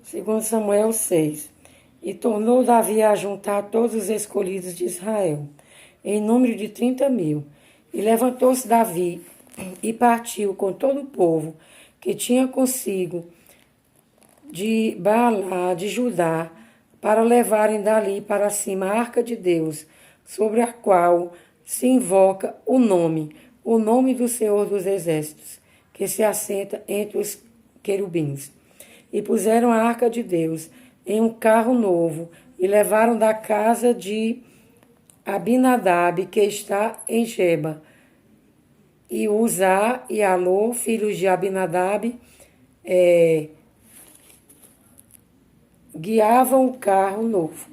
Segundo Samuel 6. E tornou Davi a juntar todos os escolhidos de Israel, em número de 30.000. E levantou-se Davi e partiu com todo o povo que tinha consigo de Baalá, de Judá, para levarem dali para cima a arca de Deus, sobre a qual se invoca o nome do Senhor dos Exércitos, que se assenta entre os querubins. E puseram a arca de Deus em um carro novo, e levaram da casa de Abinadab, que está em Geba, e Uzá e Alô, filhos de Abinadab, guiavam o carro novo.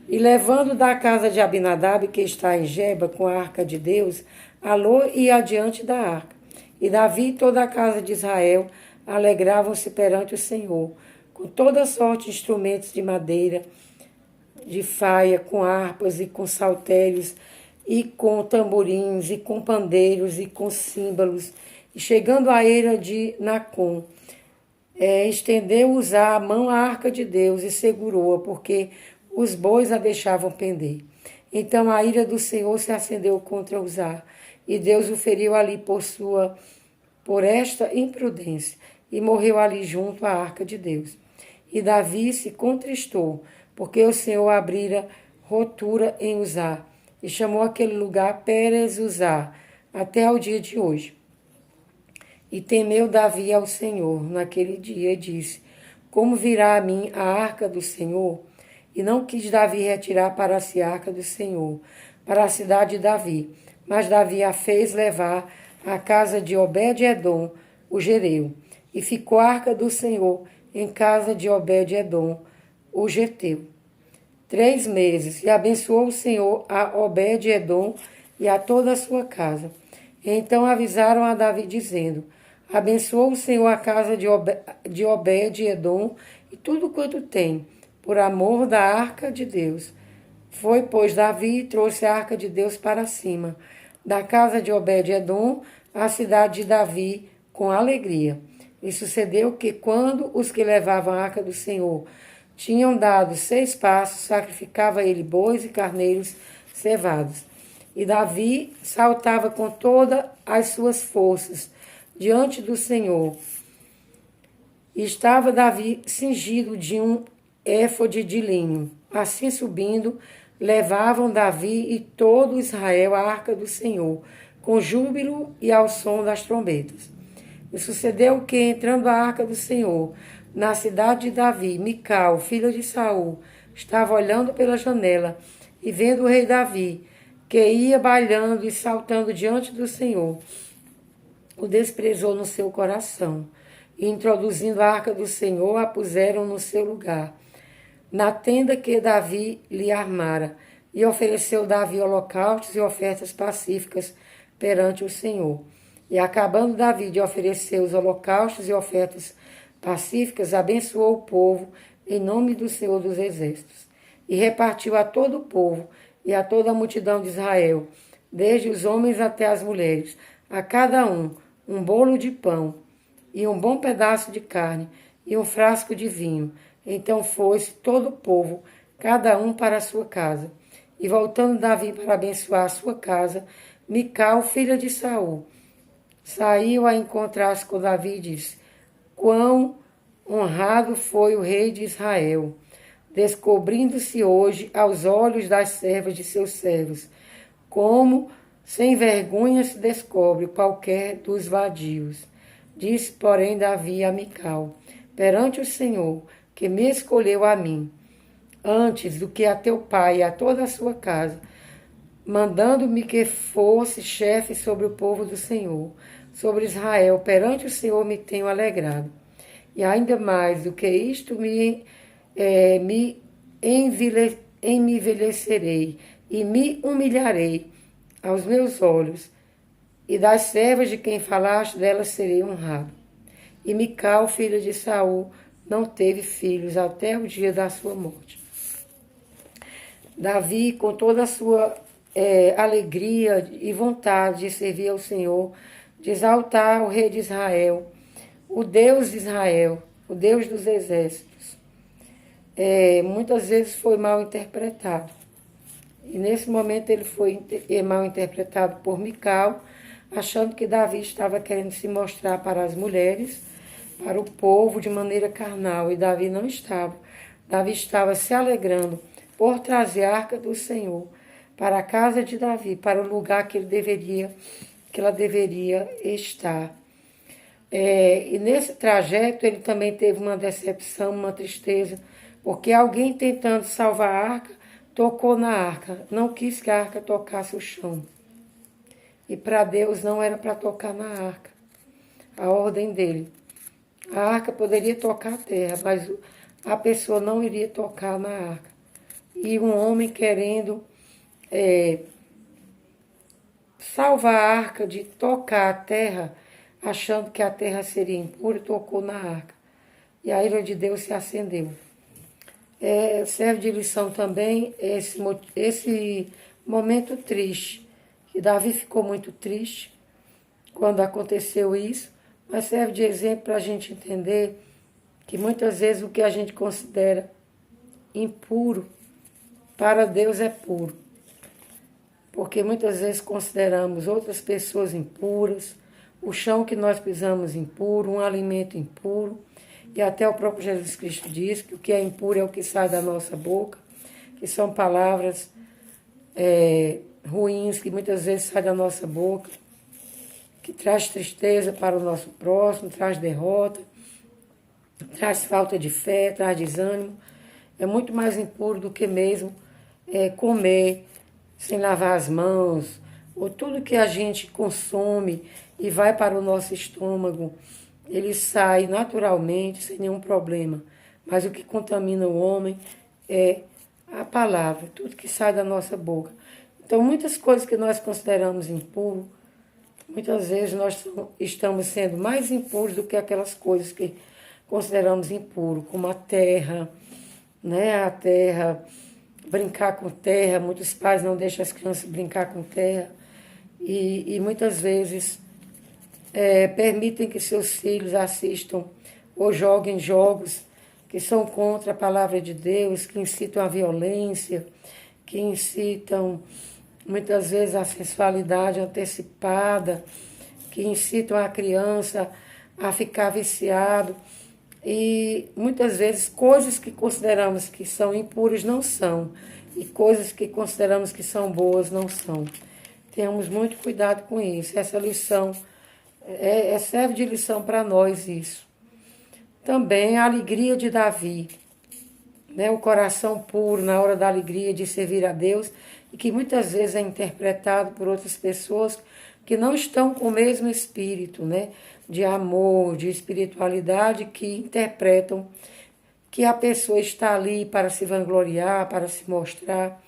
E levando da casa de Abinadab, que está em Geba, com a arca de Deus, Alô ia adiante da arca. E Davi e toda a casa de Israel alegravam-se perante o Senhor, com toda sorte de instrumentos de madeira, de faia, com harpas e com saltérios, e com tamborins, e com pandeiros, e com símbolos. E chegando à eira de Nacon, estendeu Uzá a mão à arca de Deus e segurou-a, porque os bois a deixavam pender. Então a ira do Senhor se acendeu contra Uzá, e Deus o feriu ali por esta imprudência, e morreu ali junto à arca de Deus. E Davi se contristou, porque o Senhor abrira rotura em Uzá, e chamou aquele lugar Pérez Uzá, até ao dia de hoje. E temeu Davi ao Senhor naquele dia e disse: como virá a mim a arca do Senhor? E não quis Davi retirar para si a arca do Senhor, para a cidade de Davi. Mas Davi a fez levar à casa de Obed-edom, o gereu. E ficou a arca do Senhor em casa de Obed-edom, o geteu, 3 meses. E abençoou o Senhor a Obed-edom e a toda a sua casa. E então avisaram a Davi, dizendo: abençoou o Senhor a casa de Obed-edom e tudo quanto tem, por amor da arca de Deus. Foi, pois, Davi e trouxe a arca de Deus para cima, da casa de Obed-edom, à cidade de Davi, com alegria. E sucedeu que, quando os que levavam a arca do Senhor tinham dado 6 passos, sacrificava ele bois e carneiros cevados. E Davi saltava com todas as suas forças diante do Senhor. E estava Davi cingido de um éfode de linho. Assim subindo, levavam Davi e todo Israel a arca do Senhor, com júbilo e ao som das trombetas. E sucedeu que, entrando a arca do Senhor na cidade de Davi, Mical, filha de Saul, estava olhando pela janela e vendo o rei Davi, que ia bailando e saltando diante do Senhor, o desprezou no seu coração. E, introduzindo a arca do Senhor, a puseram no seu lugar, na tenda que Davi lhe armara. E ofereceu Davi holocaustos e ofertas pacíficas perante o Senhor. E acabando Davi de oferecer os holocaustos e ofertas pacíficas, abençoou o povo em nome do Senhor dos Exércitos. E repartiu a todo o povo e a toda a multidão de Israel, desde os homens até as mulheres, a cada um bolo de pão e um bom pedaço de carne e um frasco de vinho. Então foi-se todo o povo, cada um para a sua casa. E voltando Davi para abençoar a sua casa, Mical, filha de Saul, saiu a encontrar-se com Davi e disse: quão honrado foi o rei de Israel, descobrindo-se hoje aos olhos das servas de seus servos, como sem vergonha se descobre qualquer dos vadios. Disse, porém, Davi a Mical: perante o Senhor, que me escolheu a mim, antes do que a teu pai e a toda a sua casa, mandando-me que fosse chefe sobre o povo do Senhor, sobre Israel, perante o Senhor me tenho alegrado. E ainda mais do que isto me envelhecerei e me humilharei aos meus olhos, e das servas de quem falaste, delas serei honrado. E Mical, filha de Saul, não teve filhos até o dia da sua morte. Davi, com toda a sua alegria e vontade de servir ao Senhor, de exaltar o rei de Israel, o Deus de Israel, o Deus dos exércitos. Muitas vezes foi mal interpretado. E nesse momento ele foi mal interpretado por Mical, achando que Davi estava querendo se mostrar para as mulheres, para o povo de maneira carnal, e Davi não estava. Davi estava se alegrando por trazer a arca do Senhor para a casa de Davi, para o lugar que ela deveria estar. E nesse trajeto ele também teve uma decepção, uma tristeza, porque alguém tentando salvar a arca, tocou na arca, não quis que a arca tocasse o chão. E para Deus não era para tocar na arca, a ordem dele. A arca poderia tocar a terra, mas a pessoa não iria tocar na arca. E um homem querendo salvar a arca de tocar a terra, achando que a terra seria impura, tocou na arca. E a ira de Deus se acendeu. Serve de lição também esse momento triste, que Davi ficou muito triste quando aconteceu isso, mas serve de exemplo para a gente entender que muitas vezes o que a gente considera impuro, para Deus é puro. Porque muitas vezes consideramos outras pessoas impuras, o chão que nós pisamos impuro, um alimento impuro. E até o próprio Jesus Cristo diz que o que é impuro é o que sai da nossa boca, que são palavras ruins que muitas vezes saem da nossa boca, que traz tristeza para o nosso próximo, traz derrota, traz falta de fé, traz desânimo. É muito mais impuro do que mesmo comer sem lavar as mãos, ou tudo que a gente consome e vai para o nosso estômago, ele sai naturalmente, sem nenhum problema. Mas o que contamina o homem é a palavra, tudo que sai da nossa boca. Então, muitas coisas que nós consideramos impuro, muitas vezes nós estamos sendo mais impuros do que aquelas coisas que consideramos impuro, como a terra, né? A terra, brincar com terra. Muitos pais não deixam as crianças brincar com terra. E muitas vezes permitem que seus filhos assistam ou joguem jogos que são contra a palavra de Deus, que incitam a violência, que incitam muitas vezes a sensualidade antecipada, que incitam a criança a ficar viciado. E muitas vezes coisas que consideramos que são impuras não são, e coisas que consideramos que são boas não são. Tenhamos muito cuidado com isso. Essa lição serve de lição para nós isso. Também a alegria de Davi, né? O coração puro na hora da alegria de servir a Deus, e que muitas vezes é interpretado por outras pessoas que não estão com o mesmo espírito, né? De amor, de espiritualidade, que interpretam que a pessoa está ali para se vangloriar, para se mostrar.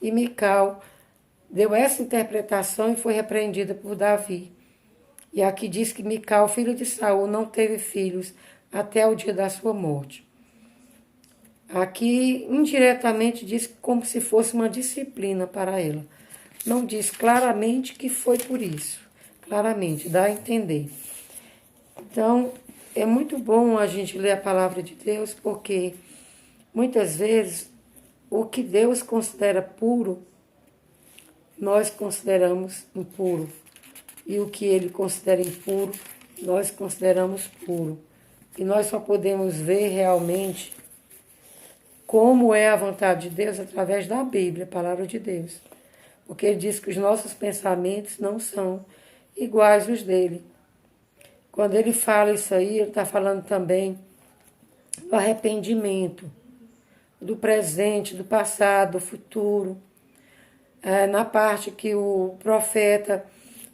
E Mical deu essa interpretação e foi repreendida por Davi. E aqui diz que Mical, filho de Saul, não teve filhos até o dia da sua morte. Aqui, indiretamente, diz como se fosse uma disciplina para ela. Não diz claramente que foi por isso. Claramente, dá a entender. Então, é muito bom a gente ler a palavra de Deus, porque muitas vezes o que Deus considera puro, nós consideramos impuro. E o que Ele considera impuro, nós consideramos puro. E nós só podemos ver realmente como é a vontade de Deus através da Bíblia, a palavra de Deus. Porque Ele diz que os nossos pensamentos não são iguais aos dele. Quando Ele fala isso aí, Ele está falando também do arrependimento, do presente, do passado, do futuro. Na parte que o profeta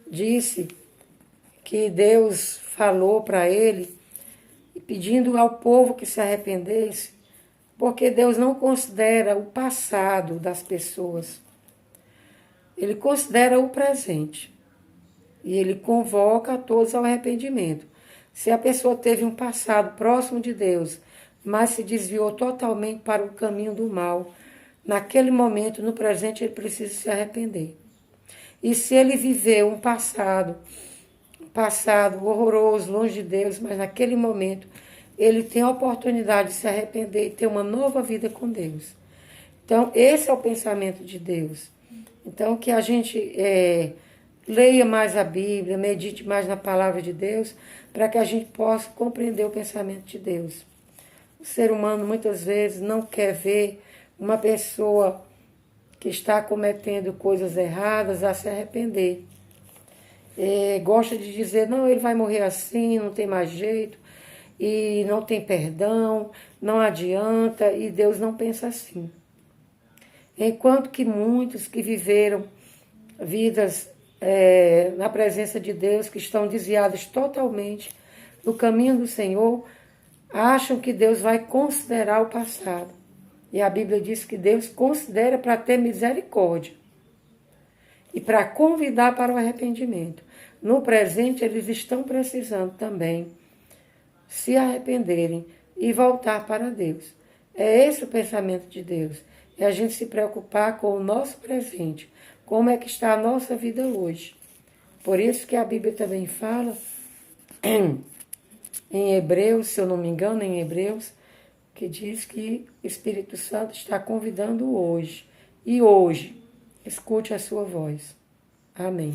disse que Deus falou para ele, pedindo ao povo que se arrependesse, porque Deus não considera o passado das pessoas. Ele considera o presente. E Ele convoca a todos ao arrependimento. Se a pessoa teve um passado próximo de Deus, mas se desviou totalmente para o caminho do mal, naquele momento, no presente, ele precisa se arrepender. E se ele viveu um passado horroroso, longe de Deus, mas naquele momento ele tem a oportunidade de se arrepender e ter uma nova vida com Deus. Então, esse é o pensamento de Deus. Então, que a gente leia mais a Bíblia, medite mais na palavra de Deus, para que a gente possa compreender o pensamento de Deus. O ser humano, muitas vezes, não quer ver uma pessoa que está cometendo coisas erradas a se arrepender. Gosta de dizer, não, ele vai morrer assim, não tem mais jeito, e não tem perdão, não adianta, e Deus não pensa assim. Enquanto que muitos que viveram vidas na presença de Deus, que estão desviados totalmente do caminho do Senhor, acham que Deus vai considerar o passado. E a Bíblia diz que Deus considera para ter misericórdia e para convidar para o arrependimento. No presente, eles estão precisando também se arrependerem e voltar para Deus. É esse o pensamento de Deus. É a gente se preocupar com o nosso presente. Como é que está a nossa vida hoje. Por isso que a Bíblia também fala, em Hebreus, se eu não me engano, em Hebreus, que diz que o Espírito Santo está convidando hoje. E hoje, escute a sua voz. Amém.